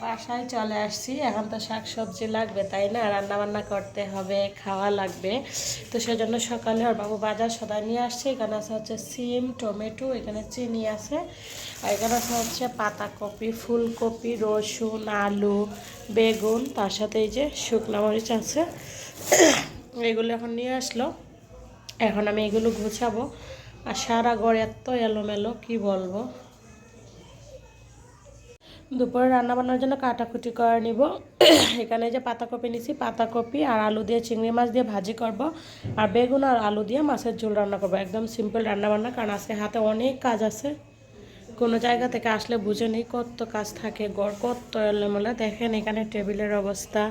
বাসায় চলে আসছি। এখন তো শাকসবজি লাগবে, তাই না? রান্না বান্না করতে হবে, খাওয়া লাগবে। তো সেজন্য সকালে ওর বাবু বাজার সদাই নিয়ে আসছে। এখানে আছে হচ্ছে সিম, টমেটো, এখানে চিনি আছে, আর এখানে আছে হচ্ছে পাতাকপি, ফুলকপি, রসুন, আলু, বেগুন, তার সাথে এই যে শুকনো মরিচ আছে। এগুলো এখন নিয়ে আসলো। এখন আমি এগুলো গুছাবো। আর সারা ঘর এত এলোমেলো, কি বলবো। দুপুরে রান্না বান্নার জন্য কাটাকুটি করে নিব। এখানে যে পাতাকপি নিছি, পাতাকপি আর আলু দিয়ে চিংড়ি মাছ দিয়ে ভাজি করব, আর বেগুন আর আলু দিয়ে মাছের ঝোল রান্না করব। একদম সিম্পল রান্না বান্না, কারণ আজকে হাতে অনেক কাজ আছে। কোনো জায়গা থেকে আসলে বুঝে নেই কত কাজ থাকে, গড় কত এলোমেলো। দেখেন এখানে টেবিলের অবস্থা,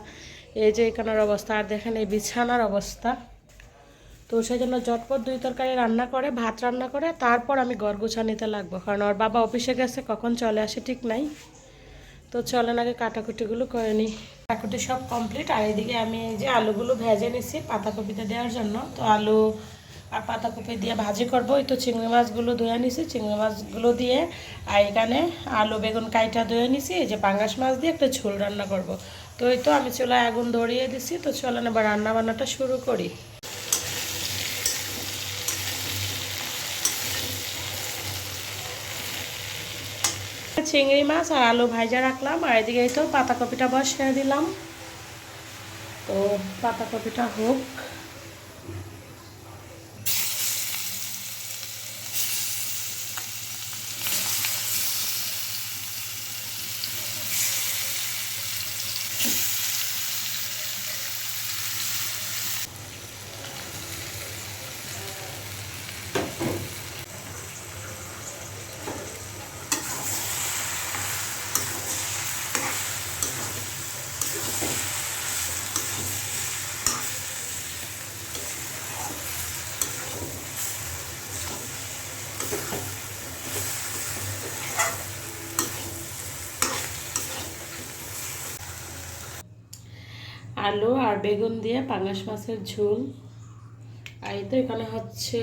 এই যে এখানের অবস্থা, আর দেখেন এই বিছানার অবস্থা। তো সেই জন্য ঝটপট 2 তরকারি রান্না করে, ভাত রান্না করে তারপর আমি ঘর গুছা নিতে লাগবো, কারণ ওর বাবা অফিসে গেছে, কখন চলে আসে ঠিক নাই। তো চলেন আগে কাটাকুটিগুলো করে নিই। কাটাকুটি সব কমপ্লিট। আর এদিকে আমি এই যে আলুগুলো ভেজে নিছি পাতাকপিতে দেওয়ার জন্য। তো আলু আর পাতাকপি দিয়ে ভাজি করবো। এই তো চিংড়ি মাছগুলো ধুয়ে নিছি, চিংড়ি মাছগুলো দিয়ে, আর এখানে আলু বেগুন কাইটা ধুয়ে নিছি। এই যে পাঙ্গাস মাছ দিয়ে একটা ঝোল রান্না করব। তো এই তো আমি চুলায় আগুন ধরিয়ে দিছি। তো চলেন এবার রান্না বান্নাটা শুরু করি। চিংড়ি মাছ আর আলু ভাজা রাখলাম, আর এদিকে তো পাতাকপিটা বসিয়ে দিলাম। তো পাতাকপিটা হোক। আলু আর বেগুন দিয়ে পাঙ্গাস মাছের ঝোল। আর এই তো এখানে হচ্ছে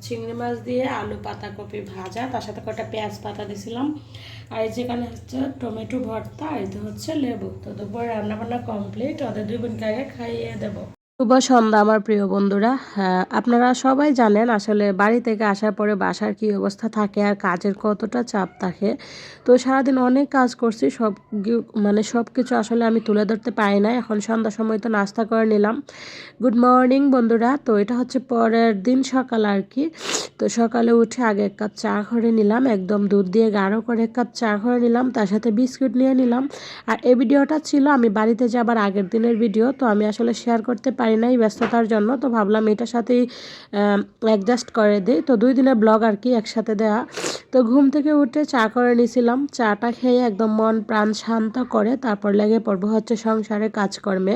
চিংড়ি মাছ দিয়ে আলু পাতাকপি ভাজা, তার সাথে কটা পেঁয়াজ পাতা দিছিলাম। আর এই যেখানে হচ্ছে টমেটো ভর্তা, আর এই তো হচ্ছে লেবু। তো দুপুরে রান্নাবান্না কমপ্লিট, ওদের 2 বোনকে আগে খাইয়ে দেবো। শুভ সন্ধ্যা আমার প্রিয় বন্ধুরা। হ্যাঁ, আপনারা সবাই জানেন আসলে বাড়ি থেকে আসার পরে বাসার কি অবস্থা থাকে আর কাজের কতটা চাপ থাকে। তো সারাদিন অনেক কাজ করছি, মানে সব কিছু আসলে আমি তুলে ধরতে পারি না। এখন সন্ধ্যার সময় তো নাস্তা করে নিলাম। গুড মর্নিং বন্ধুরা। তো এটা হচ্ছে পরের দিন সকাল আর কি। তো সকালে উঠে আগে 1 কাপ চা করে নিলাম, একদম দুধ দিয়ে গাঢ় করে 1 কাপ চা করে নিলাম, তার সাথে বিস্কুট নিয়ে নিলাম। আর এই ভিডিওটা ছিল আমি বাড়িতে যাবার আগের দিনের ভিডিও। তো আমি আসলে শেয়ার করতে পারি নাই ব্যস্ততার জন্য। তো ভাবলাম এটার সাথেই অ্যাডজাস্ট করে দিই। তো 2 দিনের ব্লগ আর কি একসাথে দেওয়া। তো ঘুম থেকে উঠে চা করে নিয়েছিলাম। চাটা খেয়ে একদম মন প্রাণ শান্ত করে তারপর লেগে পড়বো হচ্ছে সংসারের কাজকর্মে।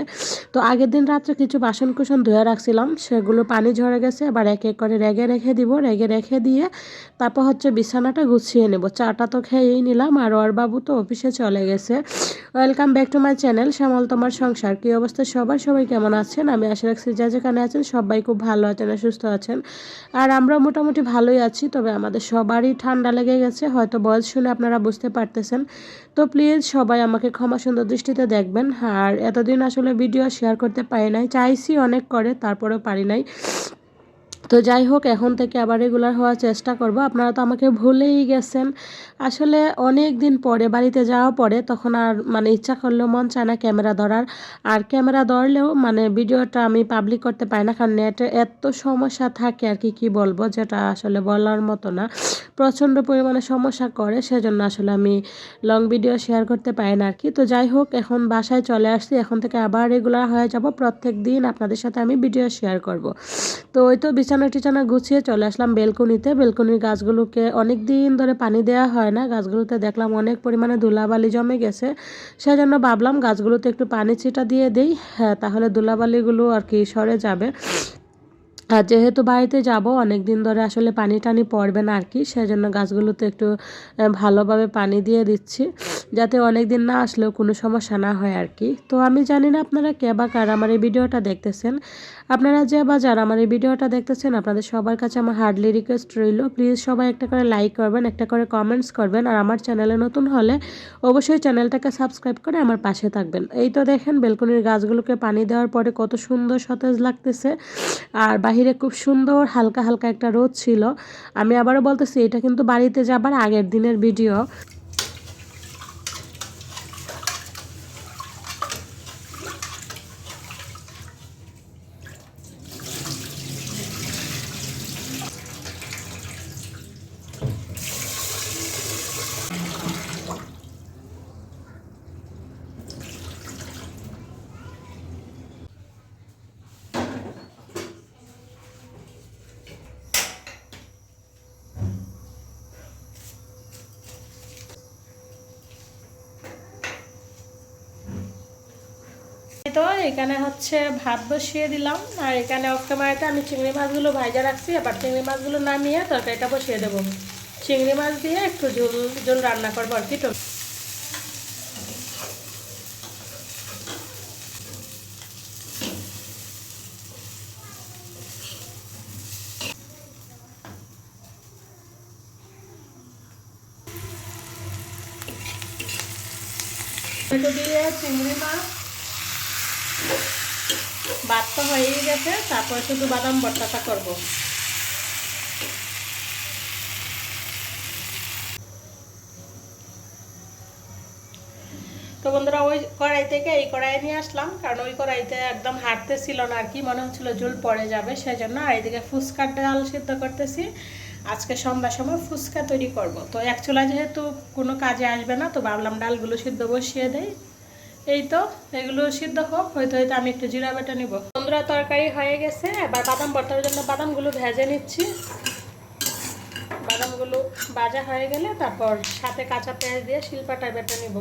তো আগের দিন রাত্রে কিছু বাসন কুসন ধুয়ে রাখছিলাম, সেগুলো পানি ঝরে গেছে। এবার এক এক করে রেগে রেখে দিব, রেগে রেখে দিয়ে তারপর হচ্ছে বিছানাটা গুছিয়ে নেব। চাটা তো খেয়েই নিলাম, আর ওর বাবু তো অফিসে চলে গেছে। Welcome back to my channel Shyamal তোমার সংসার। কি অবস্থা সবার, সবাই কেমন আছেন? আমি আশা রাখছি যা যেখানে আছেন সবাই খুব ভালো আছেন আর সুস্থ আছেন। আর আমরা মোটামুটি ভালোই আছি, তবে আমাদের সবারই ঠান্ডা লেগে গেছে, হয়তো বয়স শুনে আপনারা বুঝতে পারতেছেন। তো প্লিজ সবাই আমাকে ক্ষমা সুন্দর দৃষ্টিতে দেখবেন। আর এতদিন আসলে ভিডিও শেয়ার করতে পারি নাই, চাইছি অনেক করে, তারপরেও পারি নাই। তো যাই হোক, এখন থেকে আবার রেগুলার হওয়ার চেষ্টা করব। আপনারা তো আমাকে ভুলেই গেছেন। আসলে অনেক দিন পরে বাড়িতে যাওয়া পরে তখন আর মানে ইচ্ছা করলেও মন চায় না ক্যামেরা ধরার। আর ক্যামেরা ধরলেও মানে ভিডিওটা আমি পাবলিক করতে পারি না, কারণ নেটে এত সমস্যা থাকে আর কি বলবো, যেটা আসলে বলার মতো না। প্রচণ্ড পরিমাণে সমস্যা করে, সেজন্য আসলে আমি লং ভিডিও শেয়ার করতে পারি না আর কি। তো যাই হোক, এখন বাসায় চলে আসছি, এখন থেকে আবার রেগুলার হয়ে যাব, প্রত্যেক দিন আপনাদের সাথে আমি ভিডিও শেয়ার করব। তো ওই তো বিছানা টিছানা গুছিয়ে চলে আসলাম বেলকনিতে। বেলকনির গাছগুলোকে অনেক দিন ধরে পানি দেওয়া হয় না, গাছগুলোতে দেখলাম অনেক পরিমাণে ধুলাবালি জমে গেছে। সেজন্য ভাবলাম গাছগুলোতে একটু পানি ছিটা দিয়ে দেই, হ্যাঁ তাহলে ধুলাবালিগুলো আর কি সরে যাবে। আর যেহেতু বাড়িতে যাব অনেক দিন ধরে আসলে পানি টানি পড়বে না আর কি, সেজন্য গাছগুলোতে একটু ভালোভাবে পানি দিয়ে দিচ্ছি, যাতে অনেক দিন না আসলেও কোনো সমস্যা না হয় আর কি। তো আমি জানি না আপনারা কে বা কারা আমার এই ভিডিওটা দেখতেছেন, আপনারা যে বা যারা আমার এই ভিডিওটা দেখতেছেন আপনাদের সবার কাছে আমার হার্ডলি রিকোয়েস্ট রইল, প্লিজ সবাই একটা করে লাইক করবেন, একটা করে কমেন্টস করবেন, আর আমার চ্যানেলে নতুন হলে অবশ্যই চ্যানেলটাকে সাবস্ক্রাইব করে আমার পাশে থাকবেন। এই তো দেখেন বেলকনির গাছগুলোকে পানি দেওয়ার পরে কত সুন্দর সতেজ লাগতেছে, আর বাহিরে খুব সুন্দর হালকা হালকা একটা রোদ ছিল। আমি আবারও বলতেছি এটা কিন্তু বাড়িতে যাবার আগের দিনের ভিডিও। তো এখানে হচ্ছে ভাত বসিয়ে দিলাম, আর এখানে অফ ক্যামেরাতে আমি চিংড়ি মাছগুলো ভাজা রাখছি, এবার চিংড়ি মাছগুলো নামিয়ে তরকারিটা বসিয়ে দেবো। চিংড়ি মাছ দিয়ে একটু ঝোল ঝোল রান্না করবো আর কি। টমেটো দিয়ে চিংড়ি মাছ ভাত তো হয়েই গেছে, তারপরে শুধু বাদাম ভর্তাটা করবো। তো বন্ধুরা ওই কড়াই থেকে এই কড়াই নিয়ে আসলাম, কারণ ওই কড়াইতে একদম হাঁটতে ছিল না আর কি, মনে হচ্ছিল ঝোল পড়ে যাবে, সেই জন্য। আর এইদিকে ফুচকার ডাল সিদ্ধ করতেছি, আজকে সন্ধ্যার সময় ফুচকা তৈরি করব। তো এক চুলা যেহেতু কোনো কাজে আসবে না, তো ভাবলাম ডালগুলো সিদ্ধ বসিয়ে দেই। এই তো এগুলো সিদ্ধ হোক, হয়তো হয়তো আমি একটু জিরা বাটা নিব। বন্ধুরা তরকারি হয়ে গেছে, এবার বাদাম ভর্তার জন্য বাদামগুলো ভেজে নিচ্ছি। বাদামগুলো ভাজা হয়ে গেলে তারপর সাথে কাঁচা পেঁয়াজ দিয়ে শিলপাটায় বেটে নিব।